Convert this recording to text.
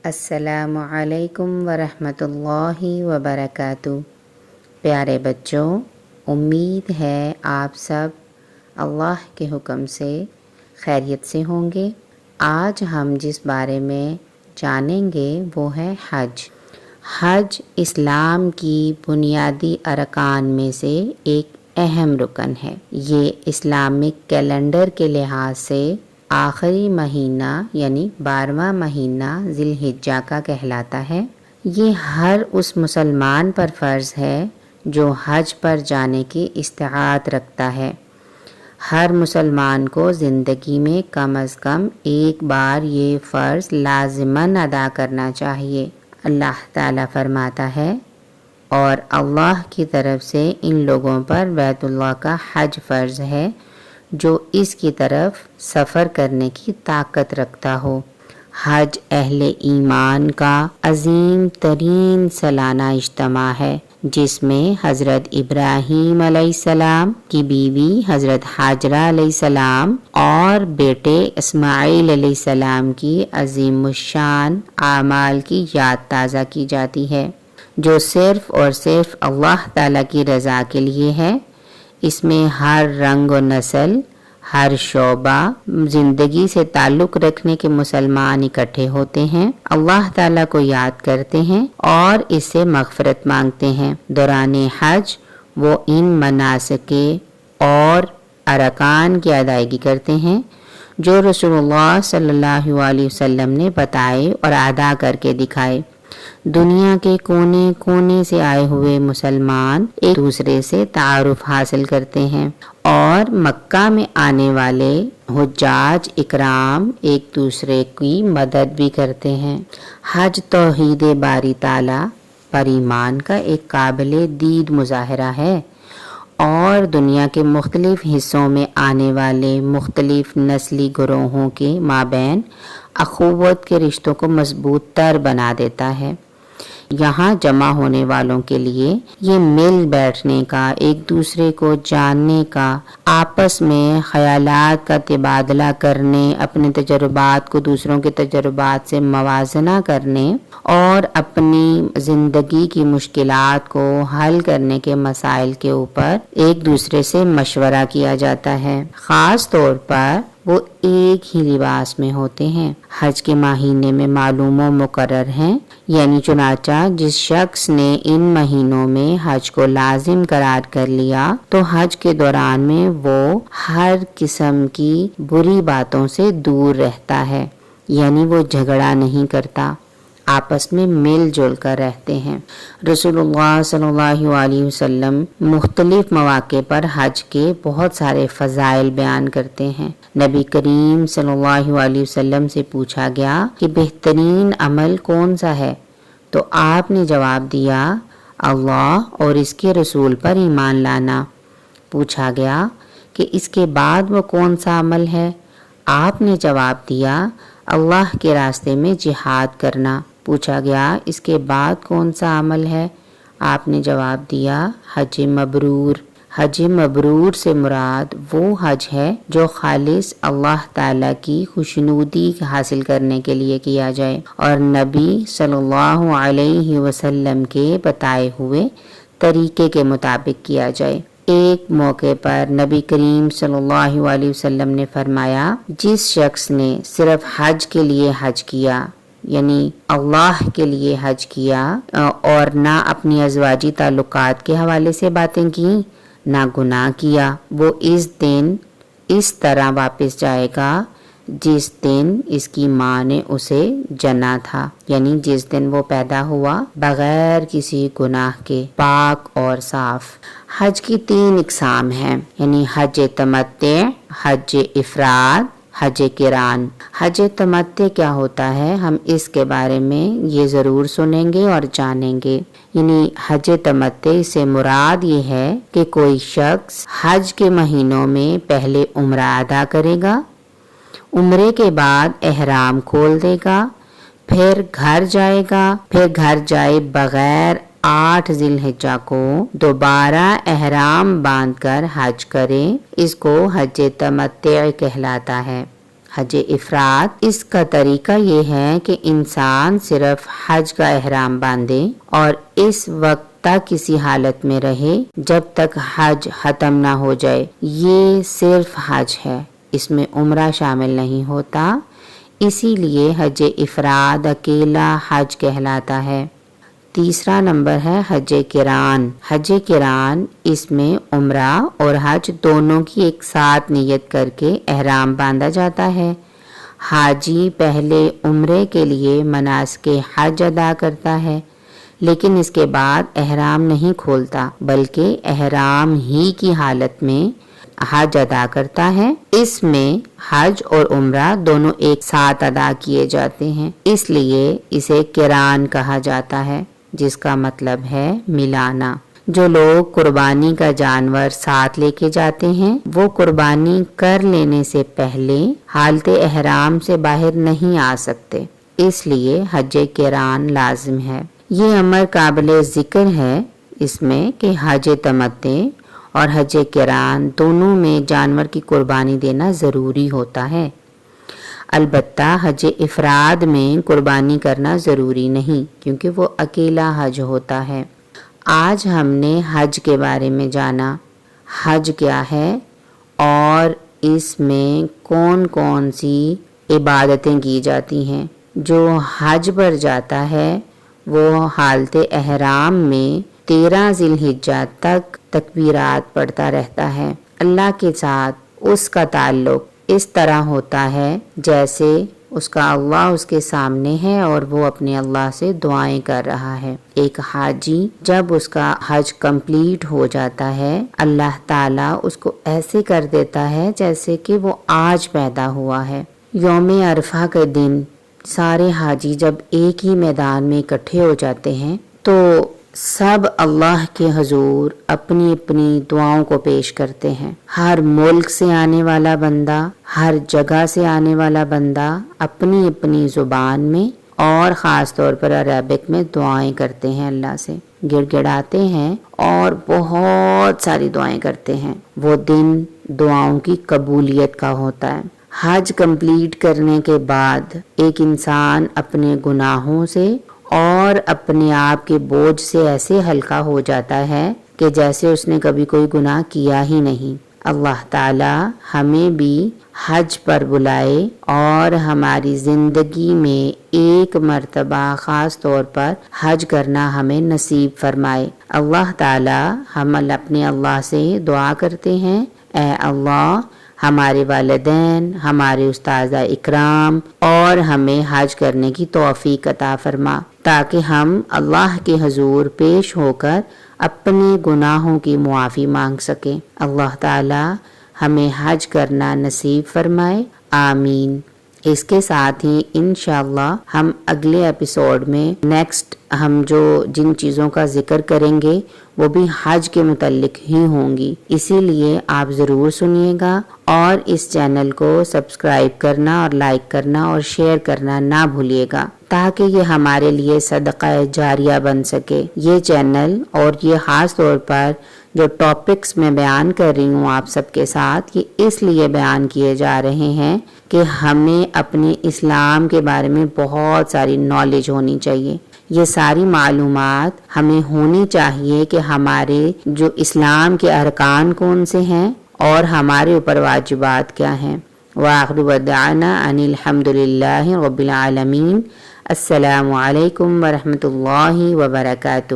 السلام علیکم ورحمۃ اللہ وبرکاتہ۔ پیارے بچوں، امید ہے آپ سب اللہ کے حکم سے خیریت سے ہوں گے۔ آج ہم جس بارے میں جانیں گے وہ ہے حج۔ حج اسلام کی بنیادی ارکان میں سے ایک اہم رکن ہے۔ یہ اسلامک کیلنڈر کے لحاظ سے آخری مہینہ یعنی 12واں مہینہ ذی الحجہ کا کہلاتا ہے۔ یہ ہر اس مسلمان پر فرض ہے جو حج پر جانے کی استطاعت رکھتا ہے۔ ہر مسلمان کو زندگی میں کم از کم ایک بار یہ فرض لازماً ادا کرنا چاہیے۔ اللہ تعالیٰ فرماتا ہے، اور اللہ کی طرف سے ان لوگوں پر بیت اللہ کا حج فرض ہے جو اس کی طرف سفر کرنے کی طاقت رکھتا ہو۔ حج اہل ایمان کا عظیم ترین سالانہ اجتماع ہے، جس میں حضرت ابراہیم علیہ السلام کی بیوی حضرت ہاجرہ علیہ السلام اور بیٹے اسماعیل علیہ السلام کی عظیم الشان اعمال کی یاد تازہ کی جاتی ہے، جو صرف اور صرف اللہ تعالیٰ کی رضا کے لیے ہے۔ اس میں ہر رنگ و نسل، ہر شعبہ زندگی سے تعلق رکھنے کے مسلمان اکٹھے ہوتے ہیں، اللہ تعالیٰ کو یاد کرتے ہیں اور اس سے مغفرت مانگتے ہیں۔ دوران حج وہ ان مناسک اور ارکان کی ادائیگی کرتے ہیں جو رسول اللہ صلی اللہ علیہ وسلم نے بتائے اور ادا کر کے دکھائے۔ دنیا کے کونے کونے سے آئے ہوئے مسلمان ایک دوسرے سے تعارف حاصل کرتے ہیں اور مکہ میں آنے والے حجاج اکرام ایک دوسرے کی مدد بھی کرتے ہیں۔ حج توحید باری تعالیٰ پر ایمان کا ایک قابل دید مظاہرہ ہے اور دنیا کے مختلف حصوں میں آنے والے مختلف نسلی گروہوں کے مابین اخوت کے رشتوں کو مضبوط تر بنا دیتا ہے۔ یہاں جمع ہونے والوں کے لیے یہ مل بیٹھنے کا، ایک دوسرے کو جاننے کا، آپس میں خیالات کا تبادلہ کرنے، اپنے تجربات کو دوسروں کے تجربات سے موازنہ کرنے اور اپنی زندگی کی مشکلات کو حل کرنے کے مسائل کے اوپر ایک دوسرے سے مشورہ کیا جاتا ہے۔ خاص طور پر وہ ایک ہی لباس میں ہوتے ہیں۔ حج کے مہینے میں معلوم و مقرر ہیں، یعنی چنانچہ جس شخص نے ان مہینوں میں حج کو لازم قرار کر لیا تو حج کے دوران میں وہ ہر قسم کی بری باتوں سے دور رہتا ہے، یعنی وہ جھگڑا نہیں کرتا، آپس میں مل جل کر رہتے ہیں۔ رسول اللہ صلی اللہ علیہ وسلم مختلف مواقع پر حج کے بہت سارے فضائل بیان کرتے ہیں۔ نبی کریم صلی اللہ علیہ وسلم سے پوچھا گیا کہ بہترین عمل کون سا ہے، تو آپ نے جواب دیا، اللہ اور اس کے رسول پر ایمان لانا۔ پوچھا گیا کہ اس کے بعد وہ کون سا عمل ہے، آپ نے جواب دیا، اللہ کے راستے میں جہاد کرنا۔ پوچھا گیا اس کے بعد کون سا عمل ہے، آپ نے جواب دیا، حج مبرور۔ حج مبرور سے مراد وہ حج ہے جو خالص اللہ تعالیٰ کی خوشنودی حاصل کرنے کے لیے کیا جائے اور نبی صلی اللہ علیہ وسلم کے بتائے ہوئے طریقے کے مطابق کیا جائے۔ ایک موقع پر نبی کریم صلی اللہ علیہ وسلم نے فرمایا، جس شخص نے صرف حج کے لیے حج کیا، یعنی اللہ کے لیے حج کیا اور نہ اپنی ازواجی تعلقات کے حوالے سے باتیں کی، نہ گناہ کیا، وہ اس دن اس طرح واپس جائے گا جس دن اس کی ماں نے اسے جنا تھا، یعنی جس دن وہ پیدا ہوا بغیر کسی گناہ کے، پاک اور صاف۔ حج کی 3 اقسام ہیں، یعنی حج تمتع، حج افراد، حج قران۔ حج تمتع کیا ہوتا ہے، ہم اس کے بارے میں یہ ضرور سنیں گے اور جانیں گے۔ یعنی حج تمتع سے مراد یہ ہے کہ کوئی شخص حج کے مہینوں میں پہلے عمرہ ادا کرے گا، عمرے کے بعد احرام کھول دے گا، پھر گھر جائے گا، پھر گھر جائے بغیر 8 ذی الحجہ کو دوبارہ احرام باندھ کر حج کرے، اس کو حج تمتع کہلاتا ہے۔ حج افراد، اس کا طریقہ یہ ہے کہ انسان صرف حج کا احرام باندھے اور اس وقت تک کسی حالت میں رہے جب تک حج ختم نہ ہو جائے۔ یہ صرف حج ہے، اس میں عمرہ شامل نہیں ہوتا، اسی لیے حج افراد اکیلا حج کہلاتا ہے۔ تیسرا نمبر ہے حج قران۔ حج قران، اس میں عمرہ اور حج دونوں کی ایک ساتھ نیت کر کے احرام باندھا جاتا ہے۔ حاجی پہلے عمرے کے لیے مناسک حج ادا کرتا ہے، لیکن اس کے بعد احرام نہیں کھولتا بلکہ احرام ہی کی حالت میں حج ادا کرتا ہے۔ اس میں حج اور عمرہ دونوں ایک ساتھ ادا کیے جاتے ہیں، اس لیے اسے قران کہا جاتا ہے، جس کا مطلب ہے ملانا۔ جو لوگ قربانی کا جانور ساتھ لے کے جاتے ہیں وہ قربانی کر لینے سے پہلے حالت احرام سے باہر نہیں آ سکتے، اس لیے حج قران لازم ہے۔ یہ امر قابل ذکر ہے اس میں کہ حج تمتع اور حج قران دونوں میں جانور کی قربانی دینا ضروری ہوتا ہے۔ البتہ حج افراد میں قربانی کرنا ضروری نہیں کیونکہ وہ اکیلا حج ہوتا ہے۔ آج ہم نے حج کے بارے میں جانا، حج کیا ہے اور اس میں کون کون سی عبادتیں کی جاتی ہیں۔ جو حج پر جاتا ہے وہ حالت احرام میں 13 ذی الحجہ تک تکبیرات پڑھتا رہتا ہے۔ اللہ کے ساتھ اس کا تعلق اس طرح ہوتا ہے جیسے اس کا اللہ اس کے سامنے ہے اور وہ اپنے اللہ سے دعائیں کر رہا ہے۔ ایک حاجی جب اس کا حج کمپلیٹ ہو جاتا ہے، اللہ تعالیٰ اس کو ایسے کر دیتا ہے جیسے کہ وہ آج پیدا ہوا ہے۔ یوم عرفہ کے دن سارے حاجی جب ایک ہی میدان میں اکٹھے ہو جاتے ہیں تو سب اللہ کے حضور اپنی اپنی دعاؤں کو پیش کرتے ہیں۔ ہر ملک سے آنے والا بندہ، ہر جگہ سے آنے والا بندہ اپنی اپنی زبان میں اور خاص طور پر عربک میں دعائیں کرتے ہیں، اللہ سے گڑ گڑاتے ہیں اور بہت ساری دعائیں کرتے ہیں۔ وہ دن دعاؤں کی قبولیت کا ہوتا ہے۔ حج کمپلیٹ کرنے کے بعد ایک انسان اپنے گناہوں سے اور اپنے آپ کے بوجھ سے ایسے ہلکا ہو جاتا ہے کہ جیسے اس نے کبھی کوئی گناہ کیا ہی نہیں۔ اللہ تعالی ہمیں بھی حج پر بلائے اور ہماری زندگی میں ایک مرتبہ خاص طور پر حج کرنا ہمیں نصیب فرمائے۔ اللہ تعالی ہم اپنے اللہ سے دعا کرتے ہیں، اے اللہ ہمارے والدین، ہمارے استاذہ اکرام اور ہمیں حج کرنے کی توفیق عطا فرما تاکہ ہم اللہ کے حضور پیش ہو کر اپنے گناہوں کی معافی مانگ سکیں۔ اللہ تعالی ہمیں حج کرنا نصیب فرمائے، آمین۔ اس کے ساتھ ہی انشاءاللہ ہم اگلے ایپیسوڈ میں ہم جن چیزوں کا ذکر کریں گے وہ بھی حج کے متعلق ہی ہوں گی، اسی لیے آپ ضرور سنیے گا اور اس چینل کو سبسکرائب کرنا اور لائک کرنا اور شیئر کرنا نہ بھولیے گا تاکہ یہ ہمارے لیے صدقہ جاریہ بن سکے۔ یہ چینل اور یہ خاص طور پر جو ٹاپکس میں بیان کر رہی ہوں آپ سب کے ساتھ، یہ اس لیے بیان کیے جا رہے ہیں کہ ہمیں اپنے اسلام کے بارے میں بہت ساری نالج ہونی چاہیے۔ یہ ساری معلومات ہمیں ہونی چاہیے کہ ہمارے جو اسلام کے ارکان کون سے ہیں اور ہمارے اوپر واجبات کیا ہیں۔ وآخر دعوانا ان الحمد للہ رب العالمین۔ السلام علیکم ورحمۃ اللہ وبرکاتہ۔